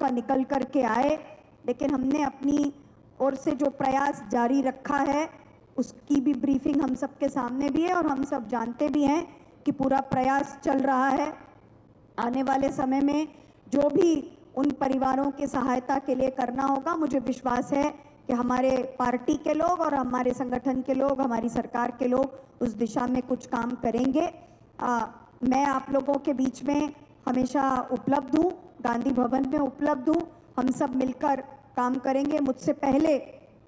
दफ़ा निकल कर के आए, लेकिन हमने अपनी ओर से जो प्रयास जारी रखा है उसकी भी ब्रीफिंग हम सबके सामने भी है और हम सब जानते भी हैं कि पूरा प्रयास चल रहा है। आने वाले समय में जो भी उन परिवारों की सहायता के लिए करना होगा, मुझे विश्वास है कि हमारे पार्टी के लोग और हमारे संगठन के लोग, हमारी सरकार के लोग उस दिशा में कुछ काम करेंगे। मैं आप लोगों के बीच में हमेशा उपलब्ध हूँ, गांधी भवन में उपलब्ध हूँ। हम सब मिलकर काम करेंगे। मुझसे पहले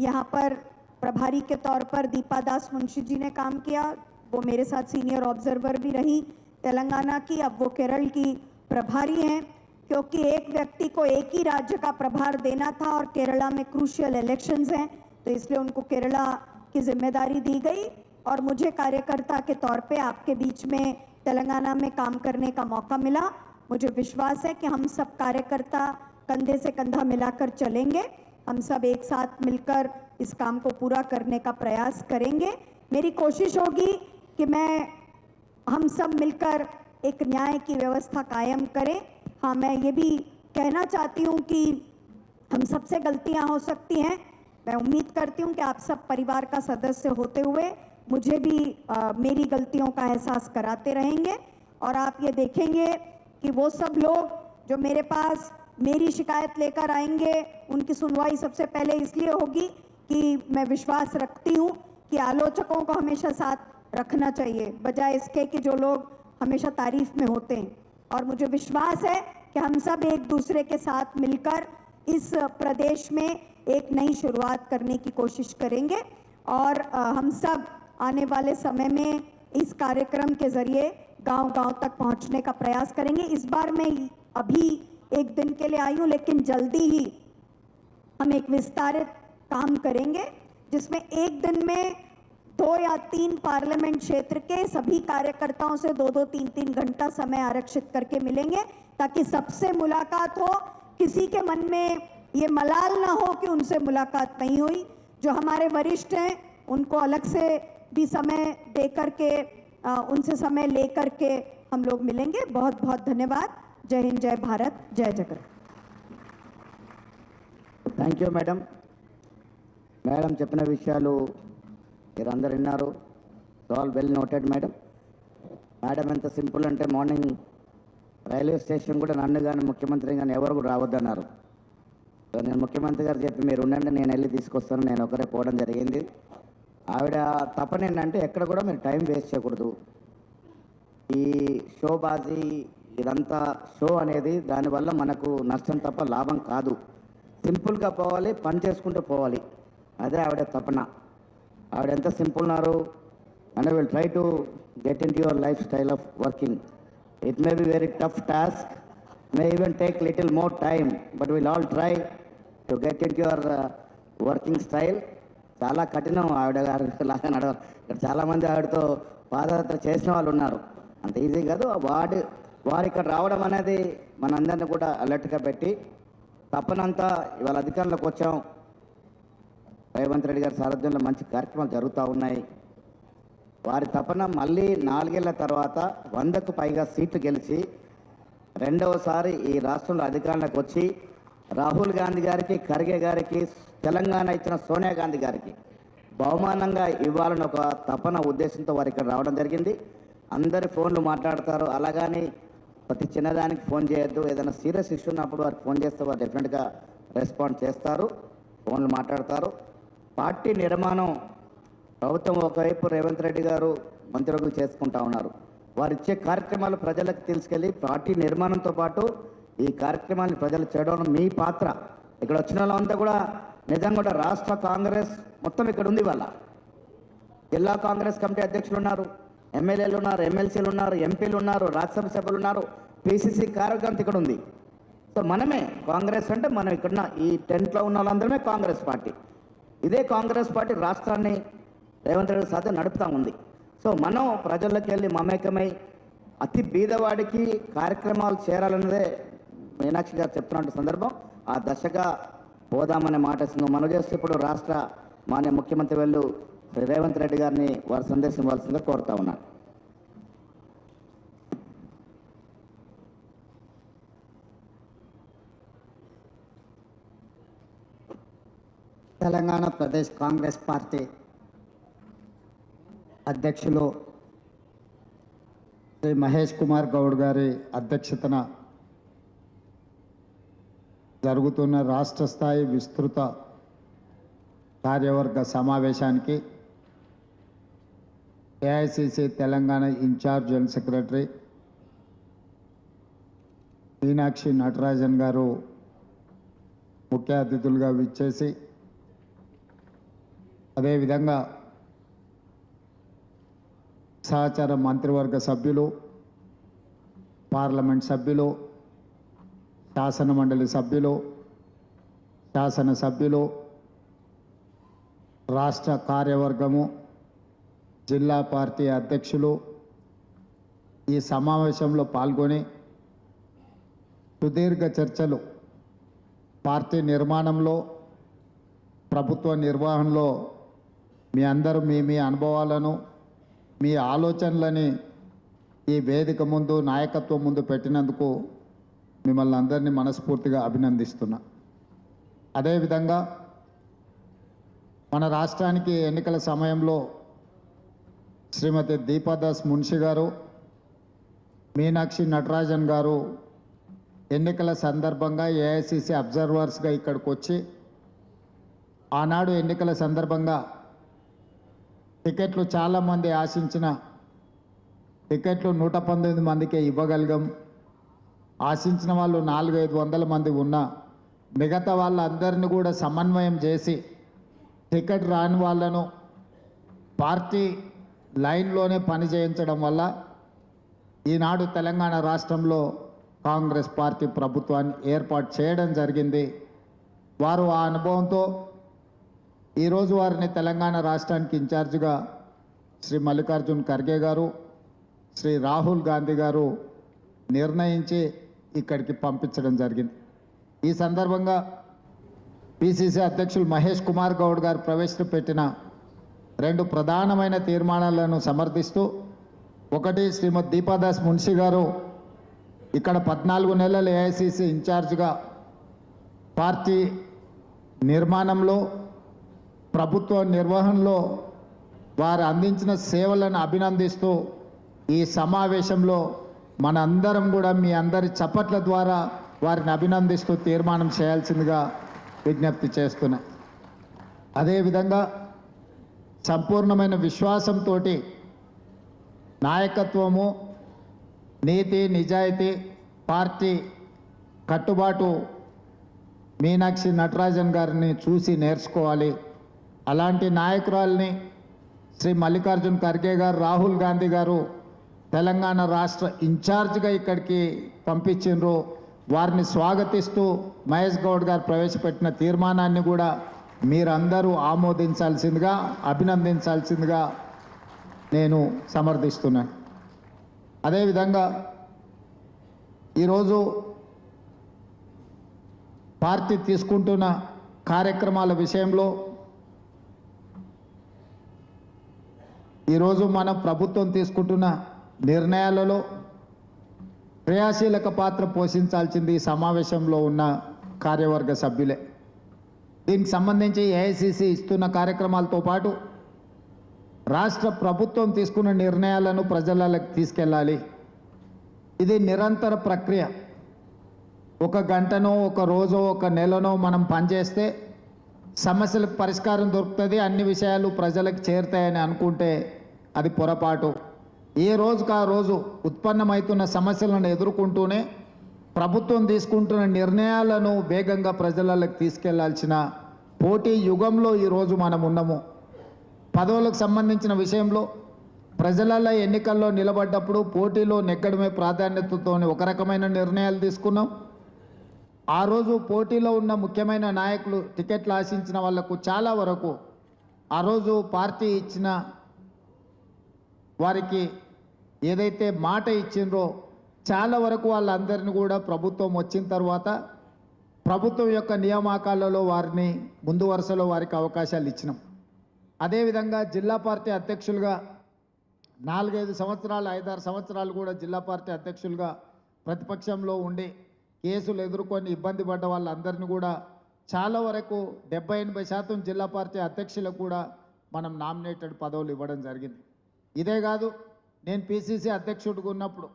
यहाँ पर प्रभारी के तौर पर दीपा दास मुंशी जी ने काम किया, वो मेरे साथ सीनियर ऑब्जर्वर भी रही तेलंगाना की। अब वो केरल की प्रभारी हैं, क्योंकि एक व्यक्ति को एक ही राज्य का प्रभार देना था और केरला में क्रूशियल इलेक्शंस हैं, तो इसलिए उनको केरला की जिम्मेदारी दी गई और मुझे कार्यकर्ता के तौर पे आपके बीच में तेलंगाना में काम करने का मौका मिला। मुझे विश्वास है कि हम सब कार्यकर्ता कंधे से कंधा मिलाकर चलेंगे, हम सब एक साथ मिलकर इस काम को पूरा करने का प्रयास करेंगे। मेरी कोशिश होगी कि हम सब मिलकर एक न्याय की व्यवस्था कायम करें। हाँ, मैं ये भी कहना चाहती हूँ कि हम सबसे गलतियाँ हो सकती हैं। मैं उम्मीद करती हूँ कि आप सब परिवार का सदस्य होते हुए मुझे भी मेरी गलतियों का एहसास कराते रहेंगे और आप ये देखेंगे कि वो सब लोग जो मेरे पास मेरी शिकायत लेकर आएंगे, उनकी सुनवाई सबसे पहले इसलिए होगी कि मैं विश्वास रखती हूँ कि आलोचकों को हमेशा साथ रखना चाहिए, बजाय इसके कि जो लोग हमेशा तारीफ में होते हैं। और मुझे विश्वास है कि हम सब एक दूसरे के साथ मिलकर इस प्रदेश में एक नई शुरुआत करने की कोशिश करेंगे और हम सब आने वाले समय में इस कार्यक्रम के जरिए गांव-गांव तक पहुंचने का प्रयास करेंगे। इस बार मैं अभी एक दिन के लिए आई हूँ, लेकिन जल्दी ही हम एक विस्तारित काम करेंगे जिसमें एक दिन में 2 या 3 पार्लियामेंट क्षेत्र के सभी कार्यकर्ताओं से 2-2, 3-3 घंटा समय आरक्षित करके मिलेंगे, ताकि सबसे मुलाकात हो। किसी के मन में ये मलाल ना हो कि उनसे मुलाकात नहीं हुई। जो हमारे वरिष्ठ हैं उनको अलग से भी समय दे करके उनसे समय ले करके हम लोग मिलेंगे। बहुत बहुत धन्यवाद। जय हिंद, जय भारत, जय जगत। Thank you madam. మేడం చెప్పిన విషయాలు మీరందరూ విన్నారు. All well noted madam. Madam ఎంత సింపుల్ అంటే మార్నింగ్ రైల్వే స్టేషన్ కూడా నన్ను కానీ ముఖ్యమంత్రి కానీ ఎవరు కూడా రావద్దన్నారు. సో నేను ముఖ్యమంత్రి గారు చెప్పి మీరు ఉండండి, నేను వెళ్ళి తీసుకొస్తాను, నేను ఒకరే పోవడం జరిగింది. ఆవిడ తపన ఏంటంటే ఎక్కడ కూడా మీరు టైం వేస్ట్ చేయకూడదు. ఈ షోబాజీ ఇదంతా షో అనేది దానివల్ల మనకు నష్టం తప్ప లాభం కాదు. సింపుల్గా పోవాలి, పని చేసుకుంటూ పోవాలి, అదే ఆవిడ తపన. ఆవిడ ఎంత సింపుల్ ఉన్నారు and I will try to get into your lifestyle of working. It may be very tough task, may even take little more time, but we'll all try to get into your working style. చాలా కఠినం ఆవిడ గారు లాగా నడవాలి. ఇక్కడ చాలామంది ఆవిడతో పాదయాత్ర చేసిన వాళ్ళు ఉన్నారు, అంత ఈజీ కాదు. వారు ఇక్కడ రావడం అనేది మనందరినీ కూడా అలర్ట్గా పెట్టి తప్పనంతా ఇవాళ అధికారంలోకి వచ్చాం. రేవంత్ రెడ్డి గారి సారథ్యంలో మంచి కార్యక్రమాలు జరుగుతూ ఉన్నాయి. వారి తపన మళ్ళీ 4 ఏళ్ల తర్వాత 100కు పైగా సీట్లు గెలిచి రెండవసారి ఈ రాష్ట్రంలో అధికారంలోకి వచ్చి రాహుల్ గాంధీ గారికి, ఖర్గే గారికి, తెలంగాణ ఇచ్చిన సోనియా గాంధీ గారికి బహుమానంగా ఇవ్వాలని ఒక తపన ఉద్దేశంతో వారు ఇక్కడ రావడం జరిగింది. అందరి ఫోన్లు మాట్లాడతారు, అలాగని ప్రతి చిన్నదానికి ఫోన్ చేయొద్దు. ఏదైనా సీరియస్ ఇష్యూ ఉన్నప్పుడు వారికి ఫోన్ చేస్తే వారు డెఫినెట్గా రెస్పాండ్ చేస్తారు, ఫోన్లు మాట్లాడతారు. పార్టీ నిర్మాణం ప్రభుత్వం ఒకవైపు రేవంత్ రెడ్డి గారు మంత్రివర్గం చేసుకుంటా ఉన్నారు. వారు ఇచ్చే కార్యక్రమాలు ప్రజలకు తీసుకెళ్ళి పార్టీ నిర్మాణంతో పాటు ఈ కార్యక్రమాన్ని ప్రజలు చేయడం మీ పాత్ర. ఇక్కడ వచ్చిన వాళ్ళంతా కూడా నిజంగా కూడా రాష్ట్ర కాంగ్రెస్ మొత్తం ఇక్కడ ఉంది. వాళ్ళ జిల్లా కాంగ్రెస్ కమిటీ అధ్యక్షులు ఉన్నారు, ఎమ్మెల్యేలు ఉన్నారు, ఎమ్మెల్సీలు ఉన్నారు, ఎంపీలు ఉన్నారు, రాజ్యసభ సభ్యులు ఉన్నారు, పిసిసి కార్యకర్త ఇక్కడ ఉంది. సో మనమే కాంగ్రెస్ అంటే మనం ఇక్కడున్న ఈ టెంట్లో ఉన్న వాళ్ళందరమే కాంగ్రెస్ పార్టీ. ఇదే కాంగ్రెస్ పార్టీ రాష్ట్రాన్ని రేవంత్ రెడ్డి సాధ్యం నడుపుతూ ఉంది. సో మనం ప్రజల్లోకి వెళ్ళి మమేకమై అతి బీదవాడికి కార్యక్రమాలు చేరాలన్నదే మీనాక్షి గారు చెప్తున్న సందర్భం. ఆ దశగా పోదామనే మాట మనం చేస్తే ఇప్పుడు రాష్ట్ర మాన్య ముఖ్యమంత్రి వెళ్ళు రేవంత్ రెడ్డి గారిని వారి సందేశం ఇవ్వాల్సిందిగా కోరుతా ఉన్నారు. తెలంగాణ ప్రదేశ్ కాంగ్రెస్ పార్టీ అధ్యక్షులు శ్రీ మహేష్ కుమార్ గౌడ్ గారి అధ్యక్షతన జరుగుతున్న రాష్ట్ర స్థాయి విస్తృత కార్యవర్గ సమావేశానికి AICC Telangana incharge general secretary Meenakshi Natarajan garu ముఖ్య అతిథులుగా విచ్చేసి అదేవిధంగా సహచార మంత్రివర్గ సభ్యులు, పార్లమెంట్ సభ్యులు, శాసన మండలి సభ్యులు, శాసనసభ్యులు, రాష్ట్ర కార్యవర్గము, జిల్లా పార్టీ అధ్యక్షులు ఈ సమావేశంలో పాల్గొని సుదీర్ఘ చర్చలు పార్టీ నిర్మాణంలో, ప్రభుత్వ నిర్వహణలో మీ అందరూ మీ అనుభవాలను, మీ ఆలోచనలని ఈ వేదిక ముందు, నాయకత్వం ముందు పెట్టినందుకు మిమ్మల్ని అందరినీ మనస్ఫూర్తిగా అభినందిస్తున్నా. అదేవిధంగా మన రాష్ట్రానికి ఎన్నికల సమయంలో శ్రీమతి దీపాదాస్ మున్షి గారు, మీనాక్షి నటరాజన్ గారు ఎన్నికల సందర్భంగా ఏఐసిసి అబ్జర్వర్స్గా ఇక్కడికి వచ్చి ఆనాడు ఎన్నికల సందర్భంగా టికెట్లు చాలామంది ఆశించిన టికెట్లు 119 మందికే ఇవ్వగలిగాం. ఆశించిన వాళ్ళు 400-500 మంది ఉన్నా మిగతా వాళ్ళందరినీ కూడా సమన్వయం చేసి టికెట్ రాని వాళ్ళను పార్టీ లైన్లోనే పని చేయించడం వల్ల ఈనాడు తెలంగాణ రాష్ట్రంలో కాంగ్రెస్ పార్టీ ప్రభుత్వాన్ని ఏర్పాటు చేయడం జరిగింది. వారు ఆ అనుభవంతో ఈరోజు వారిని తెలంగాణ రాష్ట్రానికి ఇన్ఛార్జిగా శ్రీ మల్లికార్జున్ ఖర్గే గారు, శ్రీ రాహుల్ గాంధీ గారు నిర్ణయించి ఇక్కడికి పంపించడం జరిగింది. ఈ సందర్భంగా పిసిసి అధ్యక్షులు మహేష్ కుమార్ గౌడ్ గారు ప్రవేశపెట్టిన 2 ప్రధానమైన తీర్మానాలను సమర్థిస్తూ, ఒకటి, శ్రీమతి దీపాదాస్ మున్షి గారు ఇక్కడ 14 నెలలు ఏఐసిసి ఇన్ఛార్జ్గా పార్టీ నిర్మాణంలో, ప్రభుత్వ నిర్వహణలో వారు అందించిన సేవలను అభినందిస్తూ ఈ సమావేశంలో మనందరం కూడా మీ అందరి చప్పట్ల ద్వారా వారిని అభినందిస్తూ తీర్మానం చేయాల్సిందిగా విజ్ఞప్తి చేస్తున్నా. అదేవిధంగా సంపూర్ణమైన విశ్వాసంతో నాయకత్వము, నీతి, నిజాయితీ, పార్టీ కట్టుబాటు మీనాక్షి నటరాజన్ గారిని చూసి నేర్చుకోవాలి. అలాంటి నాయకురాల్ని శ్రీ మల్లికార్జున్ ఖర్గే గారు, రాహుల్ గాంధీ గారు తెలంగాణ రాష్ట్ర ఇన్ఛార్జ్గా ఇక్కడికి పంపించిండ్రు. వారిని స్వాగతిస్తూ మహేష్ గౌడ్ గారు ప్రవేశపెట్టిన తీర్మానాన్ని కూడా మీరందరూ ఆమోదించాల్సిందిగా, అభినందించాల్సిందిగా నేను సమర్థిస్తున్నాను. అదేవిధంగా ఈరోజు పార్టీ తీసుకుంటున్న కార్యక్రమాల విషయంలో ఈరోజు మన ప్రభుత్వం తీసుకుంటున్న నిర్ణయాలలో క్రియాశీలక పాత్ర పోషించాల్సింది ఈ సమావేశంలో ఉన్న కార్యవర్గ సభ్యులే. దీనికి సంబంధించి ఏఐసిసి ఇస్తున్న కార్యక్రమాలతో పాటు రాష్ట్ర ప్రభుత్వం తీసుకున్న నిర్ణయాలను ప్రజలకు తీసుకెళ్ళాలి. ఇది నిరంతర ప్రక్రియ. ఒక గంటనో, ఒక రోజో, ఒక నెలనో మనం పనిచేస్తే సమస్యలకు పరిష్కారం దొరుకుతుంది, అన్ని విషయాలు ప్రజలకు చేరుతాయని అనుకుంటే అది పొరపాటు. ఏ రోజుకు ఆ రోజు ఉత్పన్నమవుతున్న సమస్యలను ఎదుర్కొంటూనే ప్రభుత్వం తీసుకుంటున్న నిర్ణయాలను వేగంగా ప్రజలకు తీసుకెళ్లాల్సిన పోటీ యుగంలో ఈరోజు మనం ఉన్నాము. పదవులకు సంబంధించిన విషయంలో ప్రజల ఎన్నికల్లో నిలబడ్డప్పుడు పోటీలో నెగ్గడమే ప్రాధాన్యతతో ఒక రకమైన నిర్ణయాలు తీసుకున్నాం. ఆ రోజు పోటీలో ఉన్న ముఖ్యమైన నాయకులు టికెట్లు ఆశించిన వాళ్లకు చాలా వరకు ఆ రోజు పార్టీ ఇచ్చిన వారికి ఏదైతే మాట ఇచ్చిండ్రో చాలా వరకు వాళ్ళందరినీ కూడా ప్రభుత్వం వచ్చిన తర్వాత ప్రభుత్వం యొక్క నియామకాలలో వారిని ముందు వరుసలో వారికి అవకాశాలు ఇచ్చినాం. అదేవిధంగా జిల్లా పార్టీ అధ్యక్షులుగా 4-5 సంవత్సరాలు, 5-6 సంవత్సరాలు కూడా జిల్లా పార్టీ అధ్యక్షులుగా ప్రతిపక్షంలో ఉండి కేసులు ఎదుర్కొని ఇబ్బంది పడ్డ వాళ్ళందరినీ కూడా చాలా వరకు 70-80% జిల్లా పార్టీ అధ్యక్షులకు కూడా మనం నామినేటెడ్ పదవులు ఇవ్వడం జరిగింది. ఇదే కాదు, నేను పిసిసి అధ్యక్షుడిగా ఉన్నప్పుడు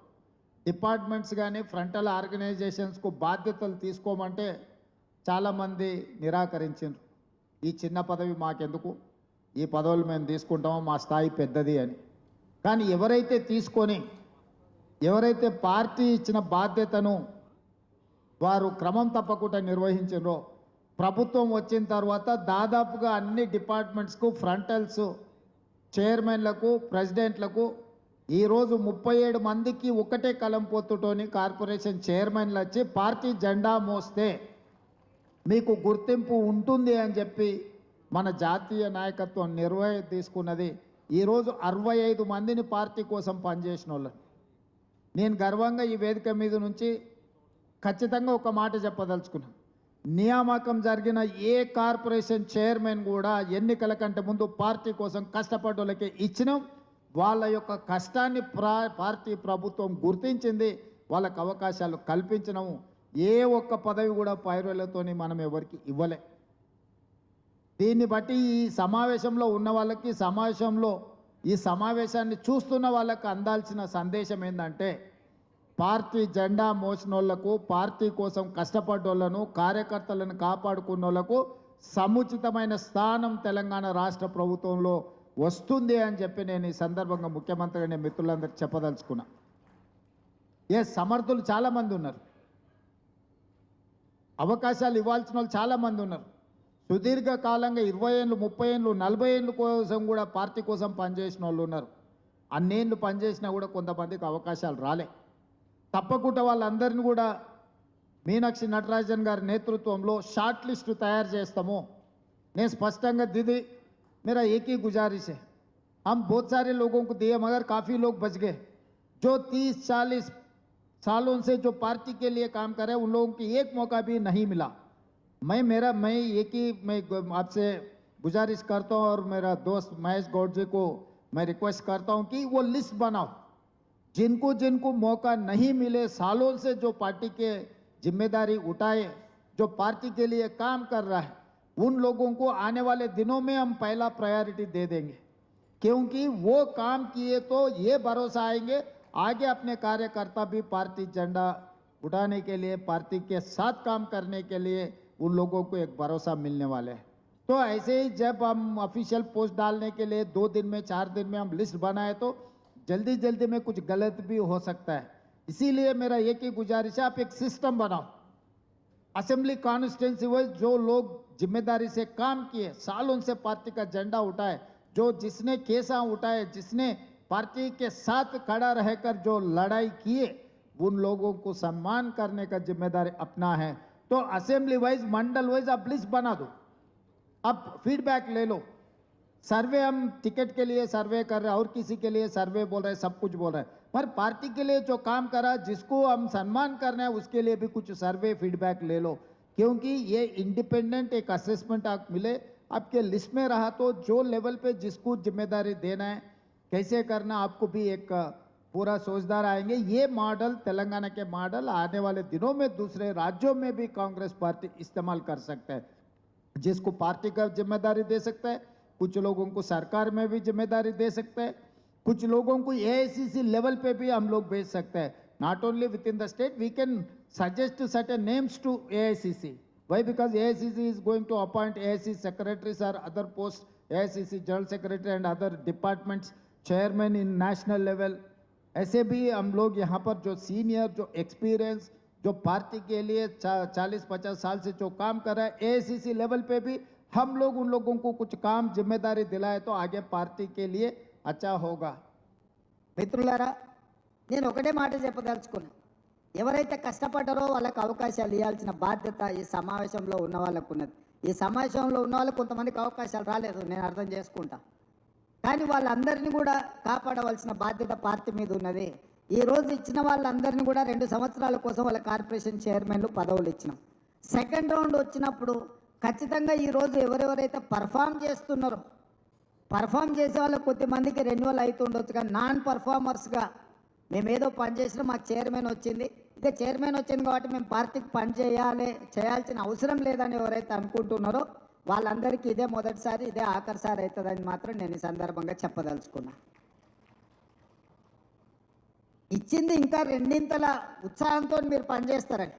డిపార్ట్మెంట్స్ కానీ ఫ్రంటల్ ఆర్గనైజేషన్స్కు బాధ్యతలు తీసుకోమంటే చాలామంది నిరాకరించారు. ఈ చిన్న పదవి మాకెందుకు, ఈ పదవులు మేము తీసుకుంటామో, మా స్థాయి పెద్దది అని. కానీ ఎవరైతే పార్టీ ఇచ్చిన బాధ్యతను వారు క్రమం తప్పకుండా నిర్వహించారో, ప్రభుత్వం వచ్చిన తర్వాత దాదాపుగా అన్ని డిపార్ట్మెంట్స్కు ఫ్రంటల్స్ చైర్మన్లకు ప్రెసిడెంట్లకు ఈరోజు 37 మందికి ఒకటే కలంపోతుతోని కార్పొరేషన్ చైర్మన్లు వచ్చి పార్టీ జెండా మోస్తే మీకు గుర్తింపు ఉంటుంది అని చెప్పి మన జాతీయ నాయకత్వం నిర్ణయం తీసుకున్నది. ఈరోజు 65 మందిని పార్టీ కోసం పనిచేసిన వాళ్ళు. నేను గర్వంగా ఈ వేదిక మీద నుంచి ఖచ్చితంగా ఒక మాట చెప్పదలుచుకున్నాను. నియామకం జరిగిన ఏ కార్పొరేషన్ చైర్మన్ కూడా ఎన్నికల కంటే ముందు పార్టీ కోసం కష్టపడ్డోళ్ళకి ఇచ్చినాం. వాళ్ళ యొక్క కష్టాన్ని పార్టీ ప్రభుత్వం గుర్తించింది, వాళ్ళకు అవకాశాలు కల్పించినాము. ఏ ఒక్క పదవి కూడా పైరులతోని మనం ఎవరికి ఇవ్వలే. దీన్ని బట్టి ఈ సమావేశంలో ఉన్న వాళ్ళకి, ఈ సమావేశాన్ని చూస్తున్న వాళ్ళకి అందాల్సిన సందేశం ఏంటంటే, పార్టీ జెండా మోసినోళ్లకు, పార్టీ కోసం కష్టపడ్డోళ్లను, కార్యకర్తలను కాపాడుకున్నోళ్లకు సముచితమైన స్థానం తెలంగాణ రాష్ట్ర ప్రభుత్వంలో వస్తుంది అని చెప్పి నేను ఈ సందర్భంగా ముఖ్యమంత్రిగా నేను మిత్రులందరికీ చెప్పదలుచుకున్నా. సమర్థులు చాలామంది ఉన్నారు, అవకాశాలు ఇవ్వాల్సిన వాళ్ళు చాలామంది ఉన్నారు. సుదీర్ఘకాలంగా 20 ఏళ్ళు, 30 ఏళ్ళు, 40 ఏళ్ళు కోసం కూడా పార్టీ కోసం పనిచేసిన వాళ్ళు ఉన్నారు. అన్నేళ్ళు పనిచేసినా కూడా కొంతమందికి అవకాశాలు రాలే. తప్పకుండా వాళ్ళందరినీ కూడా మీనాక్షి నటరాజన్ గారి నేతృత్వంలో షార్ట్ లిస్టు తయారు చేస్తాము. నేను స్పష్టంగా दीदी मेरा एक ही गुजारिश है, हम बहुत सारे लोगों को दिए मगर काफ़ी लोग बच गए. जो 30-40 सालों से जो पार्टी के लिए काम कर रहे हैं उन लोगों की एक मौका भी नहीं मिला. मैं आपसे गुजारिश करता हूँ और मेरा दोस्त महेश गौड़ जी को मैं रिक्वेस्ट करता हूँ कि वो लिस्ट बनाओ. जिनको मौका नहीं मिले, सालों से जो पार्टी के जिम्मेदारी उठाए, जो पार्टी के लिए काम कर रहा है, उन लोगों को आने वाले दिनों में हम पहला प्रायोरिटी दे देंगे. क्योंकि वो काम किए तो ये भरोसा आएंगे आगे अपने कार्यकर्ता भी पार्टी झंडा उठाने के लिए, पार्टी के साथ काम करने के लिए उन लोगों को एक भरोसा मिलने वाले है. तो ऐसे ही जब हम ऑफिशियल पोस्ट डालने के लिए 2 दिन में 4 दिन में हम लिस्ट बनाए तो जल्दी में कुछ गलत भी हो सकता है. इसीलिए मेरा एक ही गुजारिश है, आप एक सिस्टम बनाओ. असेंबली कॉन्स्टिट्यूंसी वाइज जो लोग जिम्मेदारी से काम किए, सालों से पार्टी का झंडा उठाए, जिसने केसा उठाए, जिसने पार्टी के साथ खड़ा रहकर जो लड़ाई किए, उन लोगों को सम्मान करने का जिम्मेदारी अपना है. तो असेंबली वाइज, मंडल वाइज आप लिस्ट बना दो, अब फीडबैक ले लो. सर्वे हम टिकट के लिए सर्वे कर रहे हैं और किसी के लिए सर्वे बोल रहे हैं, सब कुछ बोल रहे हैं, पर पार्टी के लिए जो काम करा, जिसको हम सम्मान करना है, उसके लिए भी कुछ सर्वे फीडबैक ले लो. क्योंकि ये इंडिपेंडेंट एक असेसमेंट आप मिले, आपके लिस्ट में रहा तो जो लेवल पे जिसको जिम्मेदारी देना है, कैसे करना, आपको भी एक पूरा सोचदार आएंगे. ये मॉडल, तेलंगाना के मॉडल आने वाले दिनों में दूसरे राज्यों में भी कांग्रेस पार्टी इस्तेमाल कर सकता है. जिसको पार्टी का जिम्मेदारी दे सकता है, कुछ लोगों को सरकार में भी जिम्मेदारी दे सकता है, कुछ लोगों को एआईसीसी लेवल पे भी हम लोग भेज सकते हैं. Not only within the state, we can suggest certain names to AICC. Why? Because AICC is going to appoint AICC secretaries or other posts, AICC general secretary and other departments chairman in national level. ऐसे भी हम लोग यहाँ पर जो senior, जो experience, जो party के लिए 40-50 साल से जो काम कर रहा है, AICC लेवल पे भी हम लोग उन लोगों को कुछ काम जिम्मेदारी दिलाए तो आगे पार्टी के लिए अच्छा होगा. మిత్రులారా, నేను ఒకటే మాట చెప్పదలుచుకున్నా. ఎవరైతే కష్టపడ్డారో వాళ్ళకి అవకాశాలు ఇవ్వాల్సిన బాధ్యత ఈ సమావేశంలో ఉన్న వాళ్ళకు ఉన్నది. ఈ సమావేశంలో ఉన్న వాళ్ళకు కొంతమందికి అవకాశాలు రాలేదు, నేను అర్థం చేసుకుంటా. కానీ వాళ్ళందరినీ కూడా కాపాడవలసిన బాధ్యత పార్టీ మీద ఉన్నది. ఈరోజు ఇచ్చిన వాళ్ళందరినీ కూడా 2 సంవత్సరాల కోసం వాళ్ళ కార్పొరేషన్ చైర్మన్లు పదవులు ఇచ్చినాం. సెకండ్ రౌండ్ వచ్చినప్పుడు ఖచ్చితంగా ఈరోజు ఎవరెవరైతే పర్ఫామ్ చేస్తున్నారో, పర్ఫామ్ చేసే వాళ్ళకి కొద్దిమందికి రెన్యువల్ అవుతుండొచ్చు, కానీ నాన్ పర్ఫార్మర్స్గా మేమేదో పనిచేసినా మాకు చైర్మన్ వచ్చింది, ఇక చైర్మన్ వచ్చింది కాబట్టి మేము పార్టీకి పని చేయాల్సిన అవసరం లేదని ఎవరైతే అనుకుంటున్నారో వాళ్ళందరికీ ఇదే మొదటిసారి ఇదే ఆఖరిసారి అవుతుందని మాత్రం నేను ఈ సందర్భంగా చెప్పదలుచుకున్నా. ఇచ్చింది ఇంకా రెండింతల ఉత్సాహంతో మీరు పనిచేస్తారని.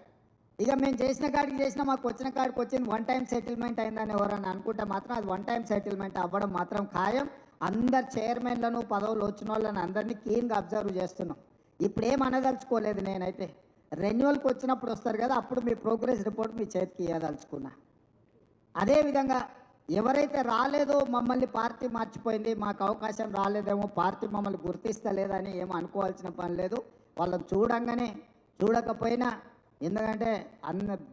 ఇక మేము చేసిన కాడికి చేసినా మాకు వచ్చిన కాడికి వచ్చింది వన్ టైం సెటిల్మెంట్ అయిందని ఎవరన్నా అనుకుంటే మాత్రం అది వన్ టైం సెటిల్మెంట్ అవ్వడం మాత్రం ఖాయం. అందరు చైర్మన్లను పదవులు వచ్చిన వాళ్ళని అందరినీ క్లీన్గా అబ్జర్వ్ చేస్తున్నాం. ఇప్పుడు ఏం అనదలుచుకోలేదు, నేనైతే రెన్యువల్కి వచ్చినప్పుడు వస్తారు కదా అప్పుడు మీ ప్రోగ్రెస్ రిపోర్ట్ మీ చేతికి ఇవ్వదలుచుకున్నా. అదేవిధంగా ఎవరైతే రాలేదో మమ్మల్ని పార్టీ మర్చిపోయింది, మాకు అవకాశం రాలేదేమో, పార్టీ మమ్మల్ని గుర్తిస్తలేదని ఏమో అనుకోవాల్సిన పని లేదు. వాళ్ళని చూడంగానే చూడకపోయినా, ఎందుకంటే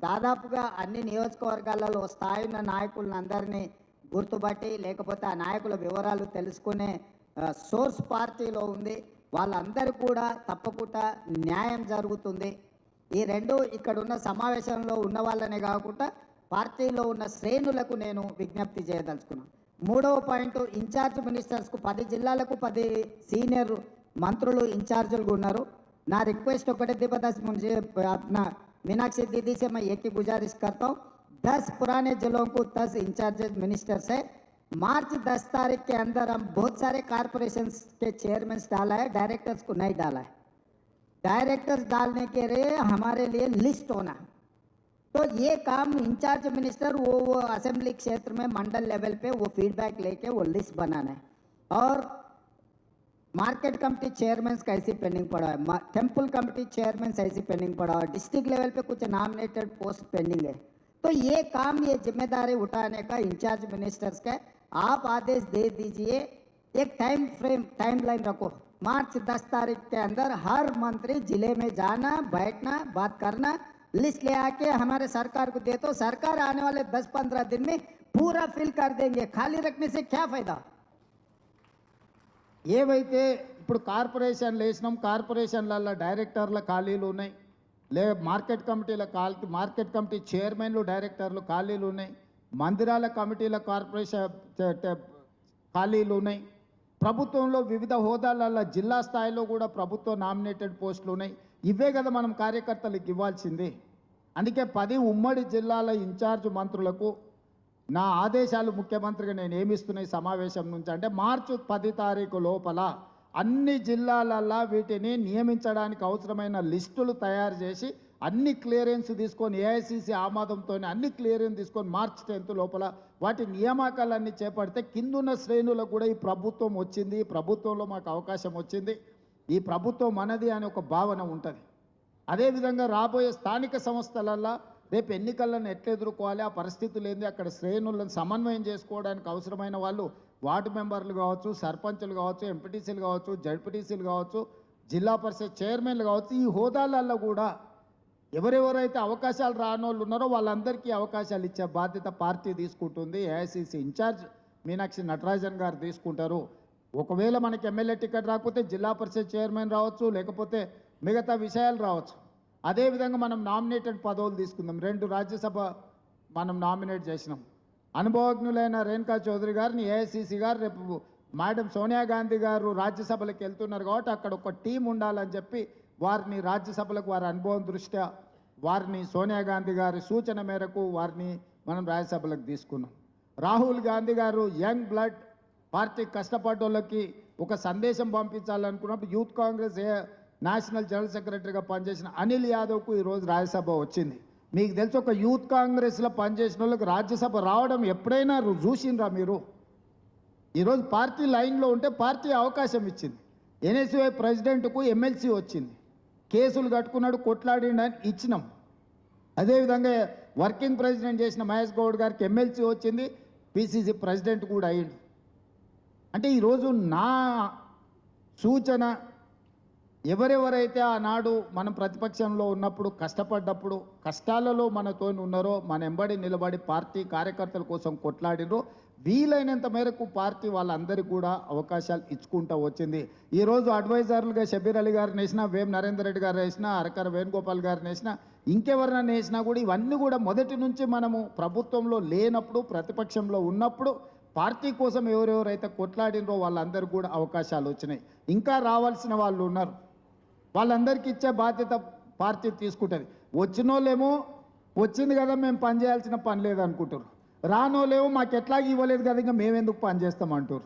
దాదాపుగా అన్ని నియోజకవర్గాలలో స్థాయి ఉన్న నాయకులను అందరినీ గుర్తుపట్టి లేకపోతే ఆ నాయకుల వివరాలు తెలుసుకునే సోర్స్ పార్టీలో ఉంది. వాళ్ళందరూ కూడా తప్పకుండా న్యాయం జరుగుతుంది. ఈ రెండు ఇక్కడ ఉన్న సమావేశంలో ఉన్న వాళ్ళనే కాకుండా పార్టీలో ఉన్న శ్రేణులకు నేను విజ్ఞప్తి చేయదలుచుకున్నాను. మూడవ పాయింట్, ఇన్ఛార్జ్ మినిస్టర్స్కు 10 జిల్లాలకు 10 సీనియర్ మంత్రులు ఇన్ఛార్జులుగా ఉన్నారు. నా रिक्वेस्ट ఒకటే दीपदास मुझे अपना मीनाक्षी दीदी से मैं एक ही गुजारिश करता हूँ, 10 पुराने जिलों को 10 इंचार्ज मिनिस्टर्स है. मार्च 10 तारीख के अंदर हम बहुत सारे कॉरपोरेशंस के चेयरमैन डाला है, डायरेक्टर्स को नहीं डाला है. डायरेक्टर्स डालने के लिए हमारे लिए लिस्ट होना, तो ये काम इंचार्ज मिनिस्टर वो असेंबली क्षेत्र में मंडल लेवल पे वो फीडबैक लेके वो लिस्ट बनाना है. और मार्केट कमेटी चेयरमैन कैसी पेंडिंग पड़ा है, टेम्पल कमेटी चेयरमैन ऐसी पेंडिंग पड़ा है, डिस्ट्रिक्ट लेवल पे कुछ नॉमिनेटेड पोस्ट पेंडिंग है. तो ये काम, ये जिम्मेदारी उठाने का इंचार्ज मिनिस्टर्स का आप आदेश दे दीजिए. एक टाइम लाइन रखो, मार्च 10 तारीख के अंदर हर मंत्री जिले में जाना, बैठना, बात करना, लिस्ट ले आके हमारे सरकार को दे, तो सरकार आने वाले 10-15 दिन में पूरा फिल कर देंगे. खाली रखने से क्या फायदा. ఏవైతే ఇప్పుడు కార్పొరేషన్లు వేసినాం, కార్పొరేషన్లలో డైరెక్టర్ల ఖాళీలు ఉన్నాయి, మార్కెట్ కమిటీ చైర్మన్లు డైరెక్టర్లు ఖాళీలు ఉన్నాయి, మందిరాల కమిటీల కార్పొరేషన్ ఖాళీలు ఉన్నాయి, ప్రభుత్వంలో వివిధ హోదాలలో జిల్లా స్థాయిలో కూడా ప్రభుత్వ నామినేటెడ్ పోస్టులు ఉన్నాయి. ఇవే కదా మనం కార్యకర్తలకు ఇవ్వాల్సింది. అందుకే 10 ఉమ్మడి జిల్లాల ఇన్ఛార్జ్ మంత్రులకు నా ఆదేశాలు ముఖ్యమంత్రిగా నేను ఏమిస్తున్నాయి సమావేశం నుంచి అంటే, మార్చి 10 తారీఖు లోపల అన్ని జిల్లాలల్లో వీటిని నియమించడానికి అవసరమైన లిస్టులు తయారు చేసి అన్ని క్లియరెన్స్ తీసుకొని ఏఐసిసి ఆమోదంతో అన్ని క్లియరెన్స్ తీసుకొని మార్చి 10 లోపల వాటి నియామకాలన్నీ చేపడితే కిందున్న శ్రేణులకు కూడా ఈ ప్రభుత్వం వచ్చింది, ఈ ప్రభుత్వంలో మాకు అవకాశం వచ్చింది, ఈ ప్రభుత్వం మనది అనే ఒక భావన ఉంటుంది. అదేవిధంగా రాబోయే స్థానిక సంస్థలల్లో రేపు ఎన్నికలను ఎట్లా ఎదుర్కోవాలి, ఆ పరిస్థితులు ఏంది, అక్కడ శ్రేణులను సమన్వయం చేసుకోవడానికి అవసరమైన వాళ్ళు వార్డు మెంబర్లు కావచ్చు, సర్పంచులు కావచ్చు, ఎంపీటీసీలు కావచ్చు, జడ్పీటీసీలు కావచ్చు, జిల్లా పరిషత్ చైర్మన్లు కావచ్చు, ఈ హోదాలలో కూడా ఎవరెవరైతే అవకాశాలు రానోళ్ళు ఉన్నారో వాళ్ళందరికీ అవకాశాలు ఇచ్చే బాధ్యత పార్టీ తీసుకుంటుంది. ఏఐసిసి ఇన్ఛార్జ్ మీనాక్షి నటరాజన్ గారు తీసుకుంటారు. ఒకవేళ మనకి ఎమ్మెల్యే టికెట్ రాకపోతే జిల్లా పరిషత్ చైర్మన్ రావచ్చు, లేకపోతే మిగతా విషయాలు రావచ్చు. అదేవిధంగా మనం నామినేటెడ్ పదవులు తీసుకుందాం. 2 రాజ్యసభ మనం నామినేట్ చేసినాం. అనుభవజ్ఞులైన రేణుకా చౌదరి గారిని ఏఐసిసి గారు రేపు మేడం సోనియా గాంధీ గారు రాజ్యసభలకు వెళ్తున్నారు కాబట్టి అక్కడ ఒక టీం ఉండాలని చెప్పి వారిని రాజ్యసభలకు వారి అనుభవం దృష్ట్యా వారిని సోనియా గాంధీ గారి సూచన మేరకు వారిని మనం రాజ్యసభలకు తీసుకున్నాం. రాహుల్ గాంధీ గారు యంగ్ బ్లడ్ పార్టీ కష్టపడ్డోళ్ళకి ఒక సందేశం పంపించాలనుకున్నప్పుడు యూత్ కాంగ్రెస్ నేషనల్ జనరల్ సెక్రటరీగా పనిచేసిన అనిల్ యాదవ్కు ఈరోజు రాజ్యసభ వచ్చింది. మీకు తెలుసు, ఒక యూత్ కాంగ్రెస్లో పనిచేసిన వాళ్ళకి రాజ్యసభ రావడం ఎప్పుడైనా చూసిండ్రా మీరు? ఈరోజు పార్టీ లైన్లో ఉంటే పార్టీ అవకాశం ఇచ్చింది. ఎన్ఎస్యుఐ ప్రెసిడెంట్కు ఎమ్మెల్సీ వచ్చింది, కేసులు కట్టుకున్నాడు, కొట్లాడిండని ఇచ్చినాం. అదేవిధంగా వర్కింగ్ ప్రెసిడెంట్ చేసిన మహేష్ గౌడ్ గారికి ఎమ్మెల్సీ వచ్చింది, పిసిసి ప్రెసిడెంట్ కూడా అయ్యిండు. అంటే ఈరోజు నా సూచన, ఎవరెవరైతే ఆనాడు మనం ప్రతిపక్షంలో ఉన్నప్పుడు కష్టపడ్డప్పుడు కష్టాలలో మనతో ఉన్నారో, మన ఎంబడి నిలబడి పార్టీ కార్యకర్తల కోసం కొట్లాడినరో, వీలైనంత మేరకు పార్టీ వాళ్ళందరికీ కూడా అవకాశాలు ఇచ్చుకుంటూ వచ్చింది. ఈరోజు అడ్వైజర్లుగా షబీర్ అలీ గారిని వేసినా, వేం నరేందర్ రెడ్డి గారు వేసినా, అరకర వేణుగోపాల్ గారిని వేసినా, ఇంకెవరినైనా వేసినా కూడా ఇవన్నీ కూడా మొదటి నుంచి మనము ప్రభుత్వంలో లేనప్పుడు, ప్రతిపక్షంలో ఉన్నప్పుడు పార్టీ కోసం ఎవరెవరైతే కొట్లాడినరో వాళ్ళందరూ కూడా అవకాశాలు వచ్చినాయి. ఇంకా రావాల్సిన వాళ్ళు ఉన్నారు, వాళ్ళందరికీ ఇచ్చే బాధ్యత పార్టీ తీసుకుంటుంది. వచ్చినోళ్ళేమో వచ్చింది కదా మేము పని చేయాల్సిన పని లేదు అనుకుంటారు, రానోళ్ళేమో మాకు ఎట్లాగ ఇవ్వలేదు కదా ఇంకా మేమెందుకు పని చేస్తామంటారు.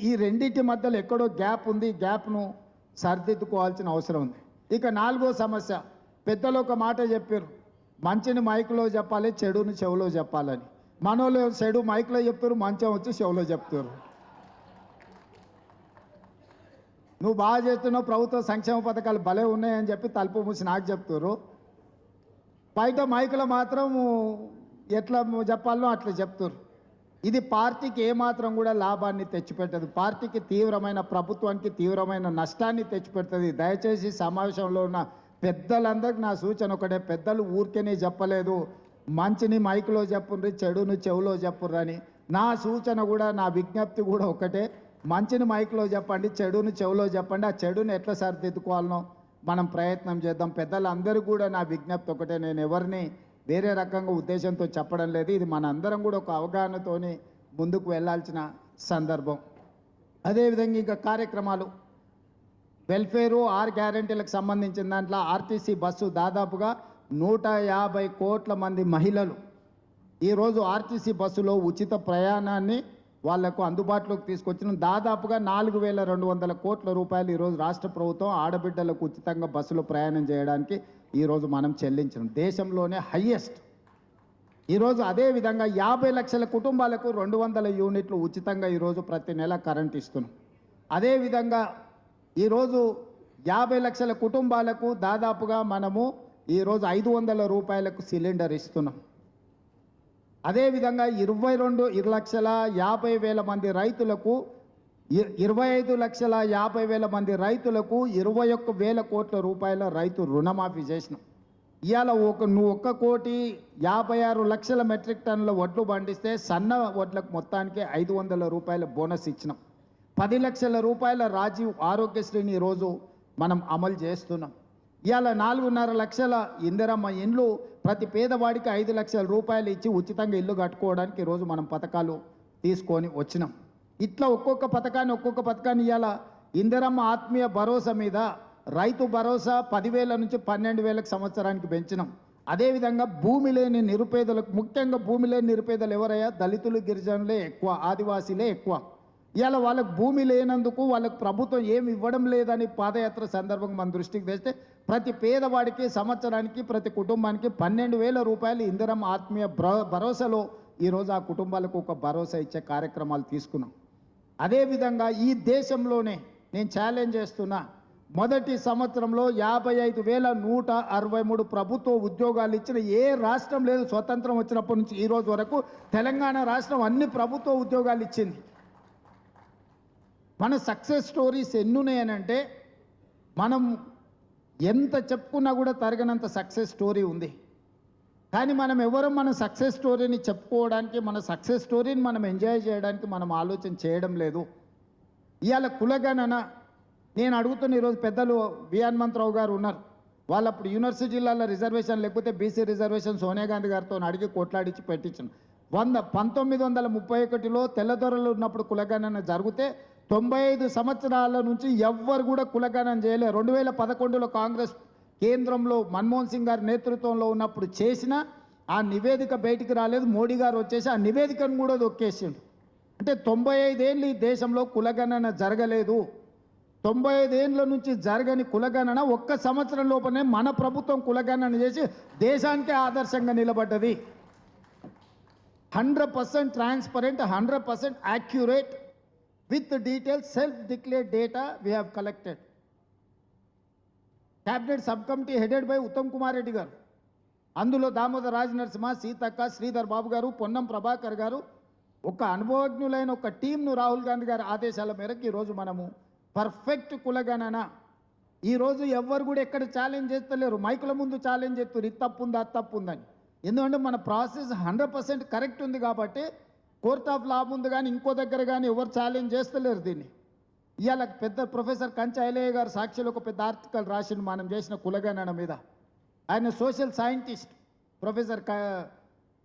ఈ రెండింటి మధ్యలో ఎక్కడో గ్యాప్ ఉంది, గ్యాప్ను సరిదిద్దుకోవాల్సిన అవసరం ఉంది. ఇక నాలుగో సమస్య, పెద్దలు ఒక మాట చెప్పారు, మంచిని మైకులో చెప్పాలి, చెడుని చెవులో చెప్పాలని. మనోళ్ళు చెడు మైకులో చెప్తారు, మంచం వచ్చి చెవులో చెప్తారు. నువ్వు బాగా చేస్తున్నావు, ప్రభుత్వ సంక్షేమ పథకాలు భలే ఉన్నాయని చెప్పి తలుపు మూసి నాకు చెప్తారు, బయట మైకులో మాత్రం ఎట్లా చెప్పాలో అట్లా చెప్తారు. ఇది పార్టీకి ఏమాత్రం కూడా లాభాన్ని తెచ్చిపెట్టదు, పార్టీకి తీవ్రమైన, ప్రభుత్వానికి తీవ్రమైన నష్టాన్ని తెచ్చిపెడుతుంది. దయచేసి సమావేశంలో ఉన్న పెద్దలందరికీ నా సూచన ఒకటే, పెద్దలు ఊరికేనే చెప్పలేదు మంచిని మైకులో చెప్పుర్రి, చెడుని చెవులో చెప్పుర్రు అని. నా సూచన కూడా, నా విజ్ఞప్తి కూడా ఒకటే, మంచిని మైకులో చెప్పండి, చెడుని చెవులో చెప్పండి. ఆ చెడుని ఎట్లా సరిదిద్దుకోవాలనో మనం ప్రయత్నం చేద్దాం. పెద్దలందరూ కూడా నా విజ్ఞప్తి ఒకటే, నేను ఎవరిని వేరే రకంగా ఉద్దేశంతో చెప్పడం లేదు. ఇది మన అందరం కూడా ఒక అవగాహనతోని ముందుకు వెళ్ళాల్సిన సందర్భం. అదేవిధంగా ఇంకా కార్యక్రమాలు, వెల్ఫేరు 6 గ్యారెంటీలకు సంబంధించిన దాంట్లో ఆర్టీసీ బస్సు దాదాపుగా 150 కోట్ల మంది మహిళలు ఈరోజు ఆర్టీసీ బస్సులో ఉచిత ప్రయాణాన్ని వాళ్లకు అందుబాటులోకి తీసుకొచ్చిన దాదాపుగా 4200 కోట్ల రూపాయలు ఈరోజు రాష్ట్ర ప్రభుత్వం ఆడబిడ్డలకు ఉచితంగా బస్సులో ప్రయాణం చేయడానికి ఈరోజు మనం చెల్లించడం దేశంలోనే హయ్యెస్ట్. ఈరోజు అదేవిధంగా 50 లక్షల కుటుంబాలకు 200 యూనిట్లు ఉచితంగా ఈరోజు ప్రతి నెల కరెంట్ ఇస్తున్నాం. అదేవిధంగా ఈరోజు 50 లక్షల కుటుంబాలకు దాదాపుగా మనము ఈరోజు 500 రూపాయలకు సిలిండర్ ఇస్తున్నాం. అదేవిధంగా 22,50,000 మంది రైతులకు 25,50,000 మంది రైతులకు 21,000 కోట్ల రూపాయల రైతు రుణమాఫీ చేసినాం. ఇవాళ నువ్వు 1,56,00,000 మెట్రిక్ టన్నుల వడ్లు పండిస్తే సన్న వడ్లకు మొత్తానికి 500 రూపాయల బోనస్ ఇచ్చినాం. 10 లక్షల రూపాయల రాజీవ్ ఆరోగ్యశ్రీని ఈరోజు మనం అమలు చేస్తున్నాం. ఇవాళ 4.5 లక్షల ఇందిరమ్మ ఇండ్లు ప్రతి పేదవాడికి 5 లక్షల రూపాయలు ఇచ్చి ఉచితంగా ఇల్లు కట్టుకోవడానికి ఈరోజు మనం పథకాలు తీసుకొని వచ్చినాం. ఇట్లా ఒక్కొక్క పథకాన్ని ఇవాళ ఇందిరమ్మ ఆత్మీయ భరోసా మీద రైతు భరోసా 10,000 నుంచి 12,000 సంవత్సరానికి పెంచినాం. అదేవిధంగా భూమి లేని నిరుపేదలకు, ముఖ్యంగా భూమి లేని నిరుపేదలు ఎవరయ్యా, దళితులు, గిరిజనులే ఎక్కువ, ఆదివాసీలే ఎక్కువ. ఇవాళ వాళ్ళకు భూమి లేనందుకు వాళ్ళకు ప్రభుత్వం ఏమి ఇవ్వడం లేదని పాదయాత్ర సందర్భంగా మన దృష్టికి తెస్తే ప్రతి పేదవాడికి సంవత్సరానికి ప్రతి కుటుంబానికి 12,000 రూపాయలు ఇందిరమ్మ ఆత్మీయ భరోసాలో ఈరోజు ఆ కుటుంబాలకు ఒక భరోసా ఇచ్చే కార్యక్రమాలు తీసుకున్నాం. అదేవిధంగా ఈ దేశంలోనే నేను ఛాలెంజ్ చేస్తున్నా, మొదటి సంవత్సరంలో 55,163 ప్రభుత్వ ఉద్యోగాలు ఇచ్చిన ఏ రాష్ట్రం లేదు. స్వతంత్రం వచ్చినప్పటి నుంచి ఈ రోజు వరకు తెలంగాణ రాష్ట్రం అన్ని ప్రభుత్వ ఉద్యోగాలు ఇచ్చింది. మన సక్సెస్ స్టోరీస్ ఎన్నున్నాయనంటే మనం ఎంత చెప్పుకున్నా కూడా తరగనంత సక్సెస్ స్టోరీ ఉంది. కానీ మనం ఎవరు మన సక్సెస్ స్టోరీని చెప్పుకోవడానికి, మన సక్సెస్ స్టోరీని మనం ఎంజాయ్ చేయడానికి మనం ఆలోచన చేయడం లేదు. ఇవాళ కులగణన నేను అడుగుతున్న, ఈరోజు పెద్దలు వి హనుమంతరావు గారు ఉన్నారు, వాళ్ళు అప్పుడు యూనివర్సిటీలలో రిజర్వేషన్ లేకపోతే బీసీ రిజర్వేషన్ సోనియా గాంధీ గారితో అడిగి కొట్లాడించి పెట్టించాను. 1931లో తెల్లదొరలు ఉన్నప్పుడు కులగణన జరిగితే 95 సంవత్సరాల నుంచి ఎవ్వరు కూడా కులగణన చేయలే. 2011లో కాంగ్రెస్ కేంద్రంలో మన్మోహన్ సింగ్ గారి నేతృత్వంలో ఉన్నప్పుడు చేసిన ఆ నివేదిక బయటికి రాలేదు. మోడీ గారు వచ్చేసి ఆ నివేదికను కూడా దొక్కేసిండు. అంటే 95 ఏళ్ళు ఈ దేశంలో కులగణన జరగలేదు. 95 ఏళ్ళ నుంచి జరగని కులగణన ఒక్క సంవత్సరం లోపలనే మన ప్రభుత్వం కులగణన చేసి దేశానికే ఆదర్శంగా నిలబడ్డది. 100% transparent, 100% accurate with the detailed self-declared data we have collected. Cabinet subcommittee headed by Uttam Kumar Reddy garu, అందులో దామోదర్ రాజ్ నరసింహ, సీతక్క, శ్రీధర్ బాబు గారు, పొన్నం ప్రభాకర్ గారు, ఒక అనుభవజ్ఞులైన ఒక టీంను రాహుల్ గాంధీ గారి ఆదేశాల మేరకు ఈరోజు మనము పర్ఫెక్ట్ కులగణన. ఈరోజు ఎవ్వరు కూడా ఎక్కడ ఛాలెంజ్ చేస్తలేరు, మైకుల ముందు ఛాలెంజ్ చేస్తారు ఇది తప్పు ఉంది, అది తప్పు ఉందని. ఎందుకంటే మన ప్రాసెస్ 100% కరెక్ట్ ఉంది కాబట్టి కోర్ట్ ఆఫ్ లా ముందు కానీ ఇంకో దగ్గర కానీ ఎవరు ఛాలెంజ్ చేస్తలేరు దీన్ని. ఇవాళ పెద్ద ప్రొఫెసర్ కంచ ఐలయ్య గారు సాక్షిలో ఒక పెద్ద ఆర్టికల్ రాసిండు మనం చేసిన కులగణన మీద. ఆయన సోషల్ సైంటిస్ట్ ప్రొఫెసర్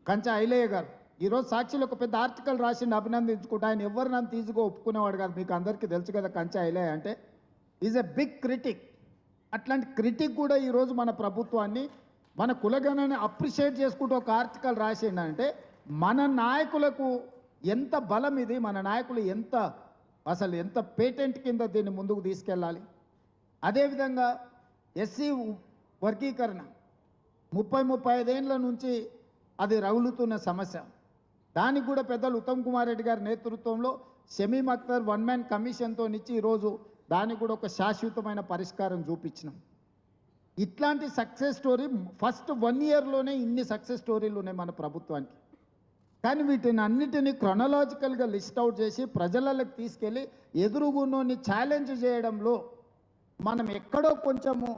కంచ ఐలయ్య గారు ఈరోజు సాక్షిలో ఒక పెద్ద ఆర్టికల్ రాసిండు, అభినందించుకుంటా. ఆయన ఎవరు నన్ను తీసుకు ఒప్పుకునేవాడు కాదు, మీకు అందరికీ తెలుసు కదా. కంచ ఐలయ్య అంటే ఈజ్ ఎ బిగ్ క్రిటిక్ అట్లాంటి క్రిటిక్ కూడా ఈరోజు మన ప్రభుత్వాన్ని మన కులగణని అప్రిషియేట్ చేసుకుంటూ ఒక ఆర్టికల్ రాసిండంటే మన నాయకులకు ఎంత బలం ఇది, మన నాయకులు అసలు ఎంత పేటెంట్ కింద దీన్ని ముందుకు తీసుకెళ్ళాలి. అదేవిధంగా ఎస్సీ వర్గీకరణ 35 ఏళ్ళ నుంచి అది రగులుతున్న సమస్య. దానికి కూడా పెద్దలు ఉత్తమ్ కుమార్ రెడ్డి గారి నేతృత్వంలో షమీం అఖ్తర్ వన్ మ్యాన్ కమిషన్తో ఇచ్చి ఈరోజు దానికి కూడా ఒక శాశ్వతమైన పరిష్కారం చూపించినాం. ఇట్లాంటి సక్సెస్ స్టోరీ ఫస్ట్ 1 ఇయర్లోనే ఇన్ని సక్సెస్ స్టోరీలు ఉన్నాయి మన ప్రభుత్వానికి. కానీ వీటిని అన్నిటినీ క్రొనలాజికల్గా లిస్ట్ అవుట్ చేసి ప్రజలకు తీసుకెళ్ళి ఎదురుగున్నోని ఛాలెంజ్ చేయడంలో మనం ఎక్కడో కొంచెము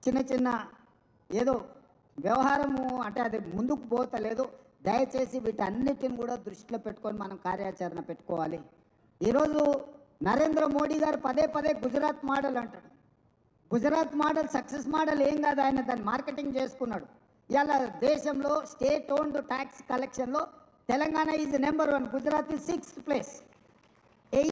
చిన్న ఏదో వ్యవహారము అంటే అది ముందుకు పోతలేదు. దయచేసి వీటన్నిటిని కూడా దృష్టిలో పెట్టుకొని మనం కార్యాచరణ పెట్టుకోవాలి. ఈరోజు నరేంద్ర మోడీ గారు పదే గుజరాత్ మోడల్ అంటాడు. గుజరాత్ మోడల్ సక్సెస్ మోడల్ ఏం కాదు, ఆయన దాన్ని మార్కెటింగ్ చేసుకున్నాడు. ఇలా దేశంలో స్టేట్ ఓన్డ్ ట్యాక్స్ కలెక్షన్లో Telangana is number 1, Gujarat is 6th place.